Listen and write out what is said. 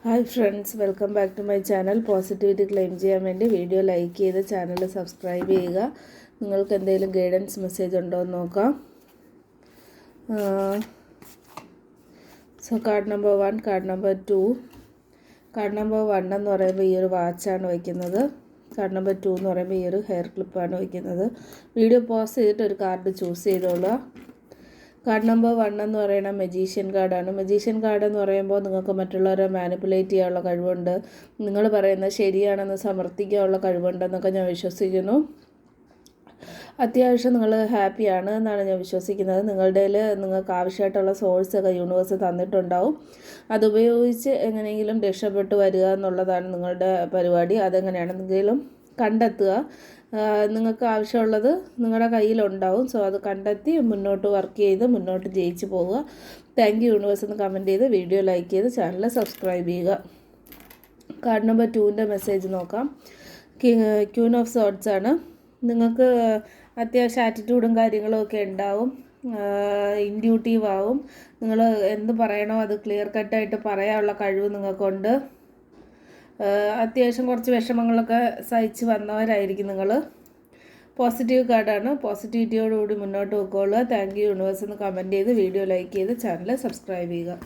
Hi friends, welcome back to my channel. Positivity claim ചെയ്യാൻ വേണ്ടി video like ചെയ്ത് channel subscribe ചെയ്യുക. നിങ്ങൾക്ക് എന്തെങ്കിലും ഗൈഡൻസ് മെസ്സേജ് ഉണ്ടോ എന്ന് നോക്കാം. Card number 1, card number 2. Card number 1 എന്ന് പറയുമ്പോൾ ഈ ഒരു വാച്ചാണ് വയ്ക്കുന്നത്. കാർഡ് നമ്പർ 2 എന്ന് പറയുമ്പോൾ ഈ ഒരു ഹെയർ ക്ലിപ്പാണ് വയ്ക്കുന്നത്. വീഡിയോ പോസ് ചെയ്തിട്ട് ഒരു കാർഡ് ചൂസ് ചെയ്തോളുക. കാർഡ് നമ്പർ 1 എന്ന് പറയുന്ന മജീഷ്യൻ കാർഡാണ്. മജീഷ്യൻ കാർഡ് എന്ന് പറയുമ്പോൾ നിങ്ങൾക്ക് മറ്റുള്ളവരെ മാനിപ്പുലേറ്റ് ചെയ്യാനുള്ള കഴിവുണ്ട്, നിങ്ങൾ പറയുന്നത് ശരിയാണെന്ന് സമർത്ഥിക്കാനുള്ള കഴിവുണ്ടെന്നൊക്കെ ഞാൻ വിശ്വസിക്കുന്നു. അത്യാവശ്യം നിങ്ങൾ ഹാപ്പിയാണ് എന്നാണ് ഞാൻ വിശ്വസിക്കുന്നത്. നിങ്ങൾക്ക് ആവശ്യമായിട്ടുള്ള സോഴ്സൊക്കെ യൂണിവേഴ്സ് തന്നിട്ടുണ്ടാവും. അതുപയോഗിച്ച് എങ്ങനെയെങ്കിലും രക്ഷപ്പെട്ടു വരിക എന്നുള്ളതാണ് നിങ്ങളുടെ പരിപാടി. അതെങ്ങനെയാണെന്നെങ്കിലും കണ്ടെത്തുക. നിങ്ങൾക്ക് ആവശ്യമുള്ളത് നിങ്ങളുടെ കയ്യിലുണ്ടാവും. സോ അത് കണ്ടെത്തി മുന്നോട്ട് വർക്ക് ചെയ്ത് മുന്നോട്ട് ജയിച്ച് പോവുക. താങ്ക് യു യൂണിവേഴ്സ് എന്ന് കമൻറ്റ് ചെയ്ത് വീഡിയോ ലൈക്ക് ചെയ്ത് ചാനൽ സബ്സ്ക്രൈബ് ചെയ്യുക. കാർഡ് നമ്പർ 2ൻ്റെ മെസ്സേജ് നോക്കാം. ക്യൂൻ ഓഫ് സോർഡ്സ് ആണ്. നിങ്ങൾക്ക് അത്യാവശ്യം ആറ്റിറ്റ്യൂഡും കാര്യങ്ങളും ഒക്കെ ഉണ്ടാവും. ഇൻഡ്യൂട്ടീവ് ആവും. നിങ്ങൾ എന്ത് പറയണോ അത് ക്ലിയർ കട്ടായിട്ട് പറയാനുള്ള കഴിവ് നിങ്ങൾക്കുണ്ട്. അത്യാവശ്യം കുറച്ച് വിഷമങ്ങളൊക്കെ സഹിച്ച് വന്നവരായിരിക്കും നിങ്ങൾ. പോസിറ്റീവ് കാർഡാണ്. പോസിറ്റിവിറ്റിയോടുകൂടി മുന്നോട്ട് പോയിക്കോളുക. താങ്ക് യു യൂണിവേഴ്സ് എന്ന് കമൻറ്റ് ചെയ്ത് വീഡിയോ ലൈക്ക് ചെയ്ത് ചാനൽ സബ്സ്ക്രൈബ് ചെയ്യുക.